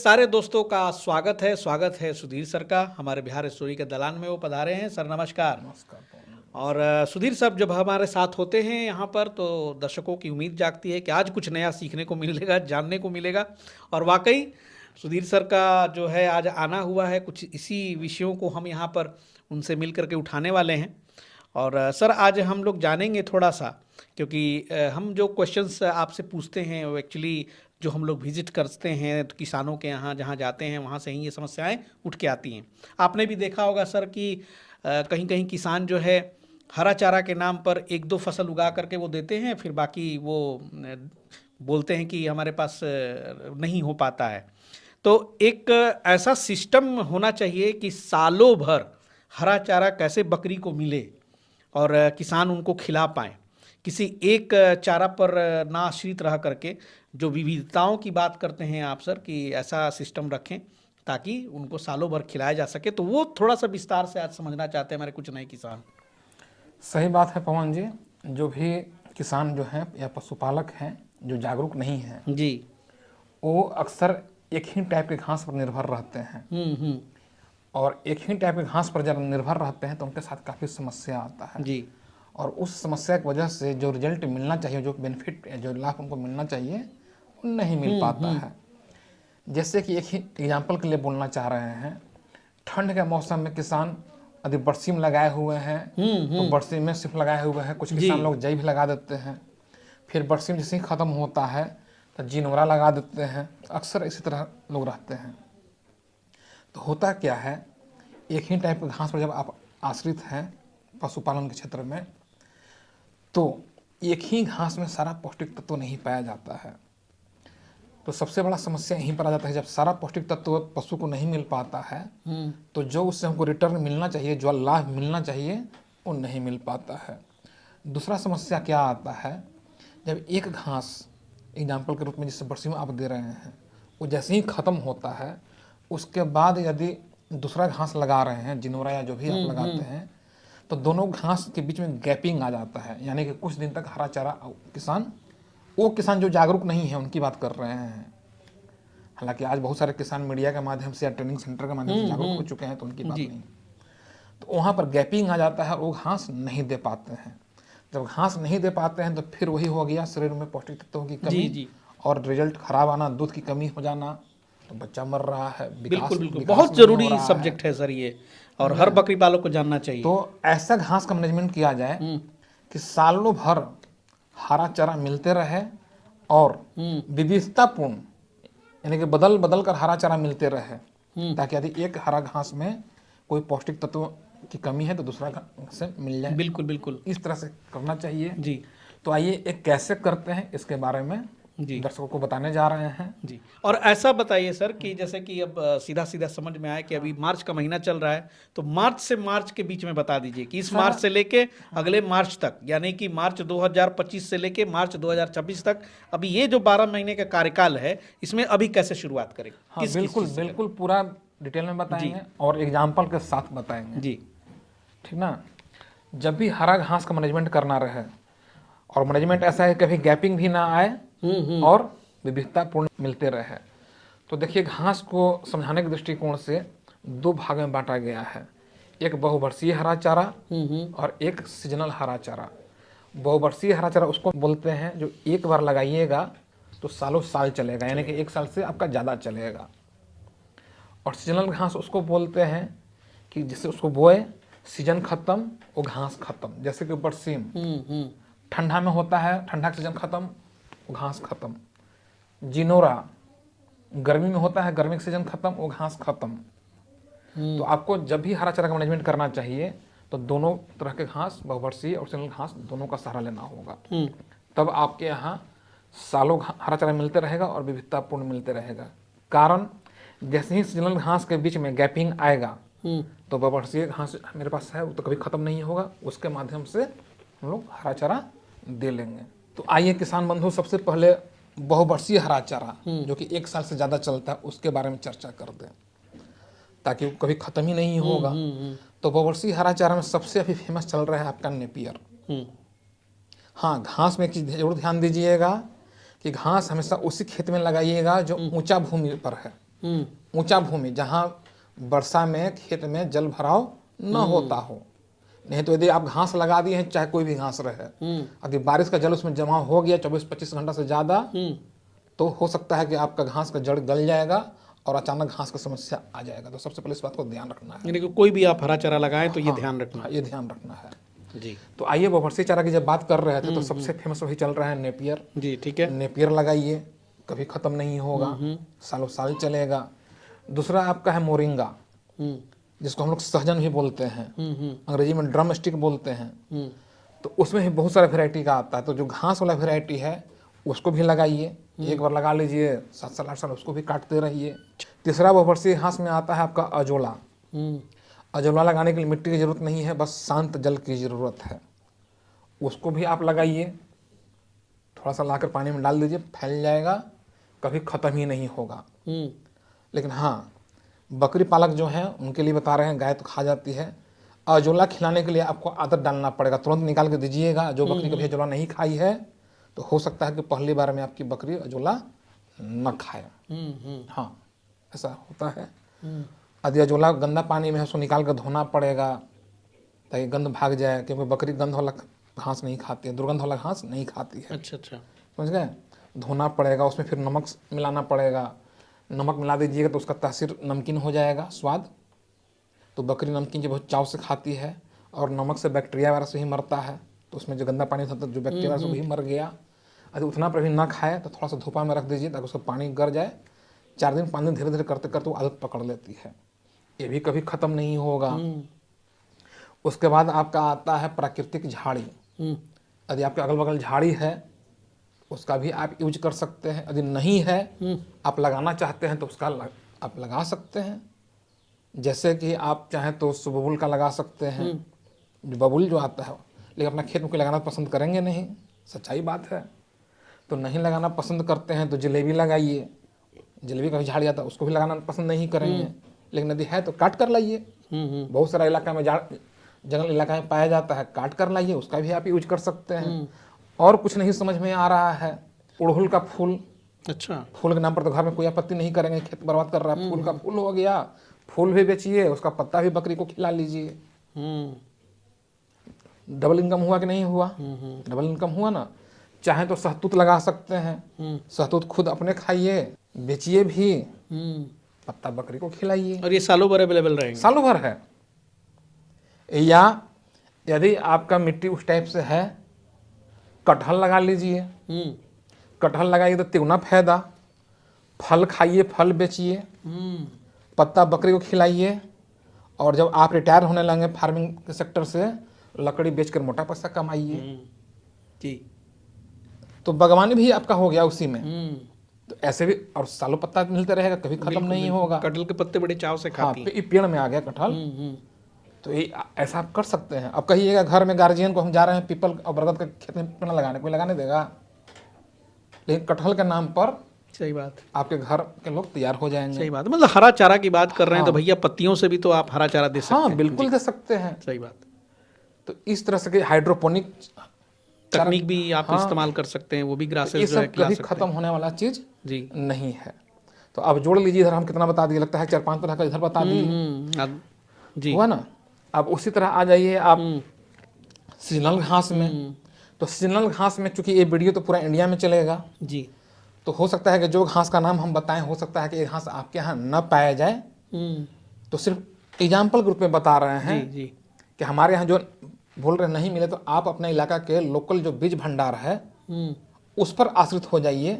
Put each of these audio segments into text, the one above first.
सारे दोस्तों का स्वागत है सुधीर सर का। हमारे बिहार स्टोरी के दलान में वो पधारे हैं। सर नमस्कार। नमस्कार पवन जी। और सुधीर साहब जब हमारे साथ होते हैं यहाँ पर तो दर्शकों की उम्मीद जागती है कि आज कुछ नया सीखने को मिलेगा, जानने को मिलेगा। और वाकई सुधीर सर का जो है आज आना हुआ है, कुछ इसी विषयों को हम यहाँ पर उनसे मिल करके उठाने वाले हैं। और सर आज हम लोग जानेंगे थोड़ा सा, क्योंकि हम जो क्वेश्चंस आपसे पूछते हैं वो एक्चुअली जो हम लोग विजिट करते हैं तो किसानों के यहाँ जहाँ जाते हैं वहाँ से ही ये समस्याएं उठ के आती हैं। आपने भी देखा होगा सर कि कहीं कहीं किसान जो है हरा चारा के नाम पर एक दो फसल उगा करके वो देते हैं, फिर बाकी वो बोलते हैं कि हमारे पास नहीं हो पाता है। तो एक ऐसा सिस्टम होना चाहिए कि सालों भर हरा चारा कैसे बकरी को मिले और किसान उनको खिला पाएँ, किसी एक चारा पर ना आश्रित रह करके। जो विविधताओं की बात करते हैं आप सर कि ऐसा सिस्टम रखें ताकि उनको सालों भर खिलाया जा सके, तो वो थोड़ा सा विस्तार से आज समझना चाहते हैं हमारे कुछ नए किसान। सही बात है पवन जी। जो भी किसान जो हैं या पशुपालक हैं जो जागरूक नहीं हैं जी। वो अक्सर एक ही टाइप के घास पर निर्भर रहते हैं। और एक ही टाइप के घास पर जब निर्भर रहते हैं तो उनके साथ काफ़ी समस्या आता है जी। और उस समस्या की वजह से जो रिजल्ट मिलना चाहिए, जो बेनिफिट, जो लाभ उनको मिलना चाहिए वो नहीं मिल पाता है। जैसे कि एक ही एग्जाम्पल के लिए बोलना चाह रहे हैं, ठंड के मौसम में किसान यदि बरसीम लगाए हुए हैं तो बरसीम में सिर्फ लगाए हुए हैं। कुछ किसान लोग जई भी लगा देते हैं, फिर बरसीम जैसे ही ख़त्म होता है तो जिनोरा लगा देते हैं। अक्सर इसी तरह लोग रहते हैं। तो होता क्या है, एक ही टाइप के घास पर जब आप आश्रित हैं पशुपालन के क्षेत्र में तो एक ही घास में सारा पौष्टिक तत्व नहीं पाया जाता है। तो सबसे बड़ा समस्या यहीं पर आ जाता है, जब सारा पौष्टिक तत्व पशु को नहीं मिल पाता है तो जो उससे हमको रिटर्न मिलना चाहिए, जो लाभ मिलना चाहिए वो नहीं मिल पाता है। दूसरा समस्या क्या आता है, जब एक घास एग्जाम्पल के रूप में जिससे बरसीम आप दे रहे हैं वो जैसे ही ख़त्म होता है उसके बाद यदि दूसरा घास लगा रहे हैं, जिनोरा या जो भी आप लगाते हैं, तो दोनों घास के बीच में गैपिंग आ जाता है। यानी कि कुछ दिन तक हरा चारा वो किसान जो जागरूक नहीं है उनकी बात कर रहे हैं। हालांकि आज बहुत सारे किसान मीडिया के माध्यम से या ट्रेनिंग सेंटर के माध्यम से जागरूक हो चुके हैं तो उनकी बात नहीं। तो वहाँ पर गैपिंग आ जाता है और वो घास नहीं दे पाते हैं। जब घास नहीं दे पाते हैं तो फिर वही हो गया, शरीर में पौष्टिक तत्वों की कमी और रिजल्ट खराब आना, दूध की कमी हो जाना, तो बच्चा मर रहा है, बिल्कुल बिल्कुल बहुत जरूरी सब्जेक्ट है सर ये, और हर बकरी पालक को जानना चाहिए। तो ऐसा घास का मैनेजमेंट किया जाए कि सालों भर हरा चारा मिलते रहे और विविधतापूर्ण, यानी कि बदल बदल कर हरा चारा मिलते रहे, ताकि यदि एक हरा घास में कोई पौष्टिक तत्व की कमी है तो दूसरा घास से मिल जाए। बिल्कुल बिल्कुल इस तरह से करना चाहिए जी। तो आइए एक कैसे करते हैं इसके बारे में जी दर्शकों को बताने जा रहे हैं। जी। और ऐसा बताइए सर कि जैसे कि अब सीधा सीधा समझ में आया कि अभी मार्च का महीना चल रहा है, तो मार्च से मार्च के बीच में बता दीजिए कि इस मार्च से लेके अगले मार्च तक, यानी कि मार्च 2025 से लेके मार्च 2026 तक, अभी ये जो 12 महीने का कार्यकाल है इसमें अभी कैसे शुरुआत करें? हाँ, बिल्कुल बिल्कुल पूरा डिटेल में बताएंगे और एग्जाम्पल के साथ बताएंगे जी। ठीक ना। जब भी हरा घास का मैनेजमेंट करना रहे और मैनेजमेंट ऐसा है कभी गैपिंग भी ना आए और विविधतापूर्ण मिलते रहे, तो देखिए घास को समझाने के दृष्टिकोण से दो भाग में बांटा गया है। एक बहुवर्षीय हरा चारा और एक सीजनल हरा चारा। बहुवर्षीय हरा चारा उसको बोलते हैं जो एक बार लगाइएगा तो सालों साल चलेगा, यानी कि एक साल से आपका ज़्यादा चलेगा। और सीजनल घास उसको बोलते हैं कि जिससे उसको बोए, सीजन खत्म वो घास खत्म। जैसे कि बरसीम ठंडा में होता है, ठंडा का सीजन खत्म वो घास खत्म। जिनोरा गर्मी में होता है, गर्मी का सीजन खत्म वो घास खत्म। तो आपको जब भी हरा चारा का मैनेजमेंट करना चाहिए तो दोनों तरह के घास, बहुवर्षीय और सीजनल घास, दोनों का सहारा लेना होगा। तब आपके यहाँ सालों हरा चारा मिलते रहेगा और विविधतापूर्ण मिलते रहेगा। कारण जैसे ही सीजनल घास के बीच में गैपिंग आएगा तो बहुवर्षीय घास मेरे पास है वो तो कभी खत्म नहीं होगा, उसके माध्यम से हम लोग हरा चारा दे लेंगे। तो आइए किसान बंधु सबसे पहले बहुवर्षीय हरा चारा जो कि एक साल से ज़्यादा चलता है उसके बारे में चर्चा कर दें, ताकि वो कभी ख़त्म ही नहीं होगा। तो बहुवर्षीय हरा चारा में सबसे अभी फेमस चल रहा है आपका नेपियर। हाँ, घास में एक चीज़ जरूर ध्यान दीजिएगा कि घास हमेशा उसी खेत में लगाइएगा जो ऊंचा भूमि पर है। ऊंचा भूमि जहाँ वर्षा में खेत में जल भराव न होता हो। नहीं तो यदि आप घास लगा दिए हैं, चाहे कोई भी घास रहे, यदि बारिश का जल उसमें जमा हो गया 24-25 घंटा से ज़्यादा, तो हो सकता है कि आपका घास का जड़ गल जाएगा और अचानक घास की समस्या आ जाएगा। तो सबसे पहले इस बात को ध्यान रखना है। यानी कि कोई भी आप हरा चारा लगाएं तो ये ध्यान रखना हाँ, ये ध्यान रखना है जी। तो आइए बहुवर्षीय चारा की जब बात कर रहे थे तो सबसे फेमस वही चल रहा है नेपियर। जी ठीक है। नेपियर लगाइए, कभी ख़त्म नहीं होगा, सालों साल चलेगा। दूसरा आपका है मोरिंगा, जिसको हम लोग सहजन भी बोलते हैं, अंग्रेजी में ड्रम स्टिक बोलते हैं। तो उसमें भी बहुत सारा वेराइटी का आता है। तो जो घास वाला वेराइटी है उसको भी लगाइए, एक बार लगा लीजिए, 7 साल 8 साल उसको भी काटते रहिए। तीसरा बहुवर्षीय घास में आता है आपका अजोला। अजोला लगाने के लिए मिट्टी की ज़रूरत नहीं है, बस शांत जल की ज़रूरत है। उसको भी आप लगाइए, थोड़ा सा लाकर पानी में डाल दीजिए, फैल जाएगा, कभी ख़त्म ही नहीं होगा। लेकिन हाँ, बकरी पालक जो हैं उनके लिए बता रहे हैं, गाय तो खा जाती है। अजोला खिलाने के लिए आपको आदत डालना पड़ेगा, तुरंत निकाल के दीजिएगा। जो बकरी कभी अजोला नहीं खाई है तो हो सकता है कि पहली बार में आपकी बकरी अजोला न खाए। हाँ, ऐसा होता है। यदि अजोला गंदा पानी में है उसको निकाल कर धोना पड़ेगा ताकि गंध भाग जाए, क्योंकि बकरी गंध वाला घास नहीं खाती है, दुर्गंध वाला घास नहीं खाती है। अच्छा, समझ गए। धोना पड़ेगा, उसमें फिर नमक मिलाना पड़ेगा। नमक मिला दीजिएगा तो उसका तासीर नमकीन हो जाएगा, स्वाद। तो बकरी नमकीन जो बहुत चाव से खाती है, और नमक से बैक्टीरिया वगैरह से ही मरता है। तो उसमें जो गंदा पानी था तो जो बैक्टीरिया से वही मर गया। यदि उतना पर भी ना खाए तो थोड़ा सा धूपा में रख दीजिए ताकि उसका पानी गर जाए। 4 दिन 5 दिन धीरे धीरे करते करते वो आदत पकड़ लेती है। ये भी कभी ख़त्म नहीं होगा। उसके बाद आपका आता है प्राकृतिक झाड़ी। यदि आपके अगल बगल झाड़ी है उसका भी आप यूज कर सकते हैं। यदि नहीं है, आप लगाना चाहते हैं तो उसका आप लगा सकते हैं। जैसे कि आप चाहें तो बबूल का लगा सकते हैं, जो बबूल जो आता है। लेकिन अपना खेत में कोई लगाना पसंद करेंगे नहीं, सच्चाई बात है। तो नहीं लगाना पसंद करते हैं तो जलेबी लगाइए। जलेबी का भी झाड़ी आता है, उसको भी लगाना पसंद नहीं करेंगे। लेकिन यदि है तो काट कर लाइए। बहुत सारा इलाका में जंगल इलाका में पाया जाता है, काट कर लाइए, उसका भी आप यूज कर सकते हैं। और कुछ नहीं समझ में आ रहा है, उड़हुल का फूल। अच्छा, फूल के नाम पर तो घर में कोई आपत्ति नहीं करेंगे, खेत बर्बाद कर रहा है, फूल का फूल हो गया, फूल भी बेचिए, उसका पत्ता भी बकरी को खिला लीजिए। डबल इनकम हुआ कि नहीं हुआ? डबल इनकम हुआ ना। चाहे तो सहतूत लगा सकते हैं, सहतूत खुद अपने खाइए, बेचिए भी, पत्ता बकरी को खिलाइए। और ये सालों भर अवेलेबल रहेंगे? सालों भर है। या यदि आपका मिट्टी उस टाइप से है, कटहल लगा लीजिए। कटहल लगाइए तो तिगुना फायदा। फल खाइए, फल बेचिए, पत्ता बकरी को खिलाइए। और जब आप रिटायर होने लगे फार्मिंग के सेक्टर से, लकड़ी बेचकर मोटा पैसा कमाइए। जी। तो बागवानी भी आपका हो गया उसी में। तो ऐसे भी, और सालों पत्ता मिलते रहेगा, कभी खत्म नहीं होगा। कटहल के पत्ते बड़े चाव से खाती हैं। ये पेड़ में आ गया कटहल। तो ये ऐसा आप कर सकते हैं। अब कहिएगा घर में गार्जियन को हम जा रहे हैं पीपल और बरगद के खेत में पेड़ लगाने, कोई लगाने देगा? लेकिन कटहल के नाम पर सही बात, आपके घर के लोग तैयार हो जाएंगे। सही बात। मतलब हरा चारा की बात कर रहे हैं तो भैया पत्तियों से भी तो आप हरा चारा दे सकते हैं। हाँ, बिल्कुल दे सकते हैं। सही बात। तो इस तरह से हाइड्रोपोनिक तकनीक भी आप इस्तेमाल कर सकते हैं, वो भी ग्रासेस जो है खिला कभी सकते खत्म होने वाला चीज जी नहीं है। तो अब जोड़ लीजिए, इधर हम कितना बता दिए, लगता है 4-5 तरह का इधर बता दिए, जी। हुआ ना। अब उसी तरह आ जाइए आप सीजनल घास में। तो सीजनल घास में चूंकि ये वीडियो तो पूरा इंडिया में चलेगा जी, तो हो सकता है कि जो घास का नाम हम बताएं, हो सकता है कि ये घास आपके यहाँ न पाया जाए। तो सिर्फ एग्जाम्पल के रूप में बता रहे हैं जी, जी। कि हमारे यहाँ जो बोल रहे नहीं मिले, तो आप अपने इलाका के लोकल जो बीज भंडार है उस पर आश्रित हो जाइए।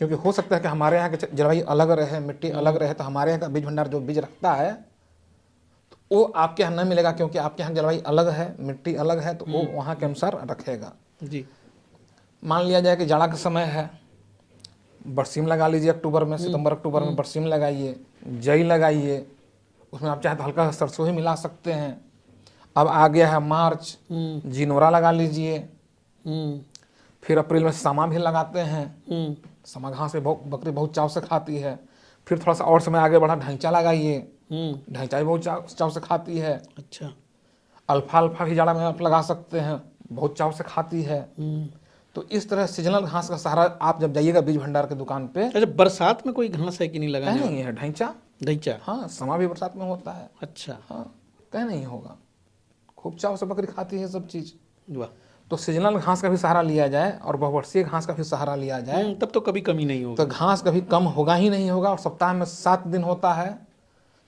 क्योंकि हो सकता है कि हमारे यहाँ के जलवायु अलग रहे, मिट्टी अलग रहे, तो हमारे यहाँ का बीज भंडार जो बीज रखता है तो वो आपके यहाँ न मिलेगा, क्योंकि आपके यहाँ जलवायु अलग है, मिट्टी अलग है, तो वो वहाँ के अनुसार रखेगा। जी। मान लिया जाए कि जाड़ा का समय है, बरसीम लगा लीजिए अक्टूबर में, सितंबर अक्टूबर में बरसीम लगाइए, जई लगाइए, उसमें आप चाहे तो हल्का सरसों ही मिला सकते हैं। अब आ गया है मार्च, जिनोरा लगा लीजिए। फिर अप्रैल में समा भी लगाते हैं। समा घास में बकरी बहुत चाव से खाती है। फिर थोड़ा सा और समय आगे बढ़ा, ढैंचा लगाइए, ढैंचा भी बहुत चाव से खाती है। अच्छा, अल्फा भी जाड़ा में आप लगा सकते हैं, बहुत चाव से खाती है। तो इस तरह सीजनल घास का सहारा आप जब जाइएगा बीज भंडार के दुकान पे, अच्छा, बरसात में कोई घास है कि नहीं कहीं लगाने वाला? नहीं है ढैंचा। ढैंचा। हाँ, समा भी बरसात में होता है। अच्छा। हाँ, कहीं नहीं होगा। खूब चाव से बकरी खाती है सब चीज़। वाह। तो सीजनल घास का भी सहारा लिया जाए और बहुवर्षीय घास का भी सहारा लिया जाए, तब तो कभी कमी नहीं तो होगी। घास कभी कम होगा ही नहीं होगा। और सप्ताह में 7 दिन होता है,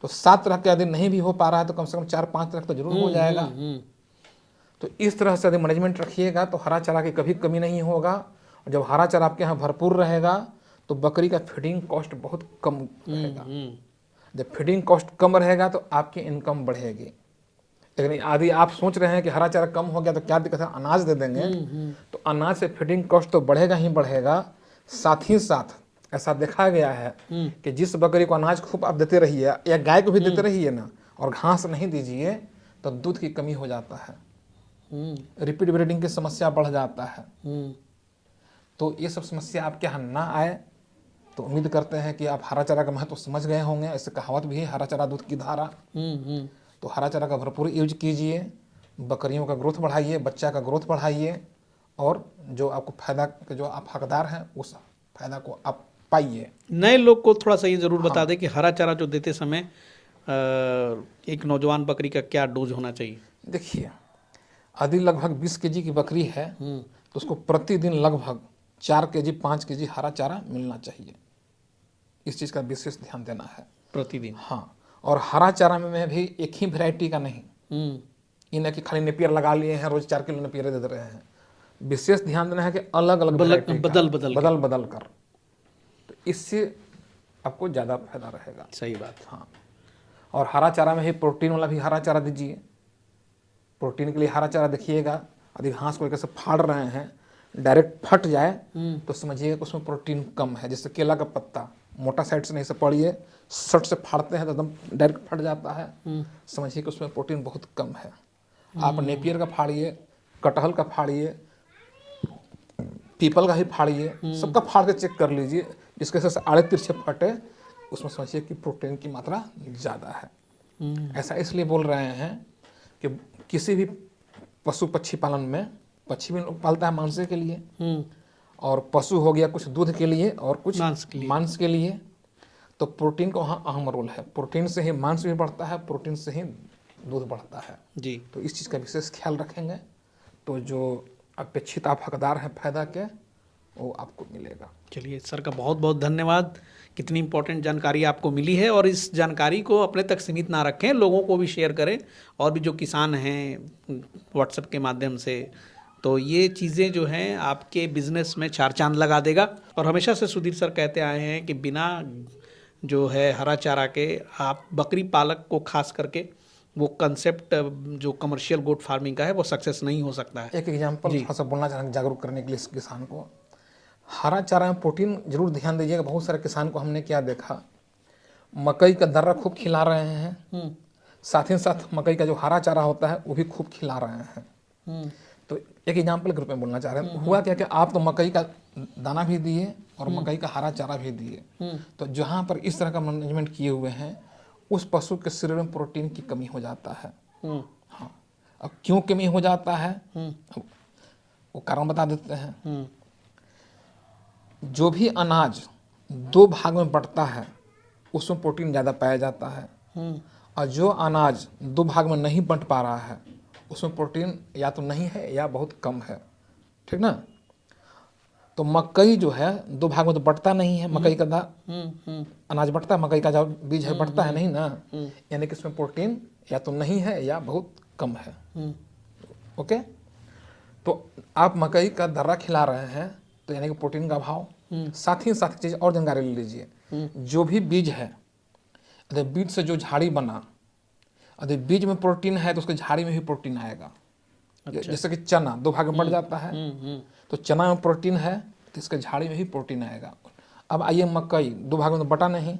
तो 7 तरह के दिन नहीं भी हो पा रहा है तो कम से कम 4-5 तरह तो जरूर हो जाएगा। तो इस तरह से यदि मैनेजमेंट रखिएगा तो हरा चारा की कभी कमी नहीं होगा। और जब हरा चारा आपके यहाँ भरपूर रहेगा तो बकरी का फीडिंग कॉस्ट बहुत कम रहेगा। जब फीडिंग कॉस्ट कम रहेगा तो आपकी इनकम बढ़ेगी। लेकिन यदि आप सोच रहे हैं कि हरा चारा कम हो गया तो क्या दिक्कत है, अनाज दे देंगे, तो अनाज से फीडिंग कॉस्ट तो बढ़ेगा ही बढ़ेगा। साथ ही साथ ऐसा देखा गया है कि जिस बकरी को अनाज खूब आप देते रहिए या गाय को भी देते रहिए ना, और घास नहीं दीजिए, तो दूध की कमी हो जाता है, रिपीट ब्रीडिंग की समस्या बढ़ जाता है। तो ये सब समस्या आपके यहाँ ना आए, तो उम्मीद करते हैं कि आप हरा चारा का महत्व समझ गए होंगे। ऐसे कहावत भी है, हरा चारा दूध की धारा। तो हरा चारा का भरपूर यूज कीजिए, बकरियों का ग्रोथ बढ़ाइए, बच्चा का ग्रोथ बढ़ाइए, और जो आपको फायदा के जो आप हकदार हैं उस फायदा को आप पाइए। नए लोग को थोड़ा सा ये जरूर बता दें कि हरा चारा जो देते समय एक नौजवान बकरी का क्या डोज होना चाहिए। देखिए, यदि लगभग 20 केजी की बकरी है तो उसको प्रतिदिन लगभग 4 केजी 5 केजी हरा चारा मिलना चाहिए। इस चीज़ का विशेष ध्यान देना है प्रतिदिन। हाँ, और हरा चारा में भी एक ही वैरायटी का नहीं, ये नहीं कि खाली नेपियर लगा लिए हैं, रोज 4 किलो नेपियर दे रहे हैं। विशेष ध्यान देना है कि अलग अलग बदल कर, तो इससे आपको ज़्यादा फायदा रहेगा। सही बात। हाँ, और हरा चारा में ही प्रोटीन वाला भी हरा चारा दीजिए। प्रोटीन के लिए हरा चारा देखिएगा, यदि घास को कैसे फाड़ रहे हैं, डायरेक्ट फट जाए तो समझिएगा कि उसमें प्रोटीन कम है। जैसे केला का पत्ता मोटा साइड से नहीं से पड़िए, शर्ट से फाड़ते हैं तो एकदम डायरेक्ट फट जाता है, समझिए कि उसमें प्रोटीन बहुत कम है। आप नेपियर का फाड़िए, कटहल का फाड़िए, पीपल का ही फाड़िए, सबका फाड़ के चेक कर लीजिए, जिसके से आड़े तिरछे फटे उसमें समझिए कि प्रोटीन की मात्रा ज़्यादा है। ऐसा इसलिए बोल रहे हैं कि किसी भी पशु पक्षी पालन में, पक्षी भी लोग पालता है मांस के लिए, और पशु हो गया कुछ दूध के लिए और कुछ मांस के लिए, तो प्रोटीन का वहाँ अहम रोल है। प्रोटीन से ही मांस भी बढ़ता है, प्रोटीन से ही दूध बढ़ता है जी। तो इस चीज़ का विशेष ख्याल रखेंगे तो जो अपेक्षित आप हकदार हैं फायदा के, वो आपको मिलेगा। चलिए सर का बहुत बहुत धन्यवाद, कितनी इंपॉर्टेंट जानकारी आपको मिली है। और इस जानकारी को अपने तक सीमित ना रखें, लोगों को भी शेयर करें, और भी जो किसान हैं व्हाट्सएप के माध्यम से, तो ये चीज़ें जो हैं आपके बिजनेस में 4 चांद लगा देगा। और हमेशा से सुधीर सर कहते आए हैं कि बिना जो है हरा चारा के आप बकरी पालक को खास करके वो कंसेप्ट जो कमर्शियल गोट फार्मिंग का है वो सक्सेस नहीं हो सकता है। एक एग्जांपल थोड़ा सा बोलना चाहेंगे जागरूक करने के लिए इस किसान को। हरा चारा में प्रोटीन जरूर ध्यान दीजिएगा। बहुत सारे किसान को हमने क्या देखा, मकई का दर्रा खूब खिला रहे हैं, साथ ही साथ मकई का जो हरा चारा होता है वो भी खूब खिला रहे हैं। तो एक एग्जाम्पल के रूप में बोलना चाह रहे हैं, हुआ क्या कि आप तो मकई का दाना भी दिए और मकई का हरा चारा भी दिए, तो जहाँ पर इस तरह का मैनेजमेंट किए हुए हैं उस पशु के शरीर में प्रोटीन की कमी हो जाता है। हाँ, अब क्यों कमी हो जाता है वो कारण बता देते हैं। जो भी अनाज 2 भाग में बंटता है उसमें प्रोटीन ज़्यादा पाया जाता है, और जो अनाज 2 भाग में नहीं बंट पा रहा है उसमें प्रोटीन या तो नहीं है या बहुत कम है, ठीक ना। तो मकई जो है 2 भाग में तो बंटता नहीं है, मकई का अनाज बंटता है, मकई का जो बीज है बंटता है नहीं ना, यानी कि इसमें प्रोटीन या तो नहीं है या बहुत कम है। ओके, तो आप मकई का दर्रा खिला रहे हैं तो यानी कि प्रोटीन का अभाव। साथ ही साथ चीज़ और जानकारी ले लीजिए, जो भी बीज है, अगर बीज से जो झाड़ी बना, अगर बीज में प्रोटीन है तो उसके झाड़ी में भी प्रोटीन आएगा। अच्छा। जैसे कि चना 2 भाग में बढ़ जाता है, तो चना में प्रोटीन है तो इसके झाड़ी में भी प्रोटीन आएगा। अब आइए मकई 2 भाग में तो बटा नहीं,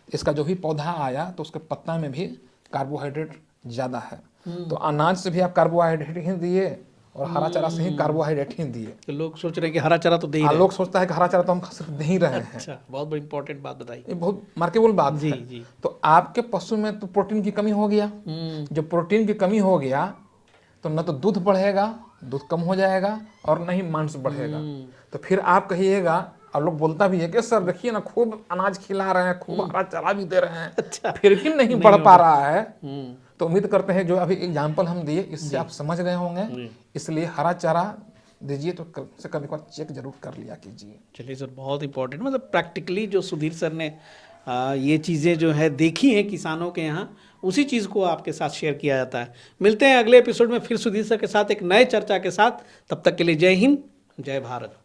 इसका जो भी पौधा आया तो उसके पत्ता में भी कार्बोहाइड्रेट ज़्यादा है। तो अनाज से भी आप कार्बोहाइड्रेट ही दिए और हरा चारा से ही कार्बोहाइड्रेट ही दिए। तो लोग सोच रहे हैं कि हरा चारा तो दे ही रहे हैं। लोग सोचता है कि हरा चारा तो हम सिर्फ दे ही रहे हैं। अच्छा, बहुत बड़ी इंपॉर्टेंट बात बताई, ये बहुत मार्केबल बात जी, है। जी। तो आपके पशु में तो प्रोटीन की कमी हो गया, जब प्रोटीन की कमी हो गया तो न तो दूध बढ़ेगा दूध कम हो जाएगा और न ही मांस बढ़ेगा। तो फिर आप कहिएगा, और लोग बोलता भी है कि सर देखिए ना, खूब अनाज खिला रहे हैं, खूब हरा चारा भी दे रहे हैं, अच्छा। फिर भी नहीं बढ़ पा रहा है। हम्म। तो उम्मीद करते हैं जो अभी एग्जाम्पल हम दिए इससे आप समझ गए होंगे। इसलिए हरा चारा दीजिए तो कम से कम एक बार चेक जरूर कर लिया कीजिए। चलिए सर, बहुत इंपॉर्टेंट, मतलब प्रैक्टिकली जो सुधीर सर ने ये चीज़ें जो है देखी हैं किसानों के यहाँ, उसी चीज़ को आपके साथ शेयर किया जाता है। मिलते हैं अगले एपिसोड में फिर सुधीर सर के साथ एक नए चर्चा के साथ। तब तक के लिए जय हिंद, जय भारत।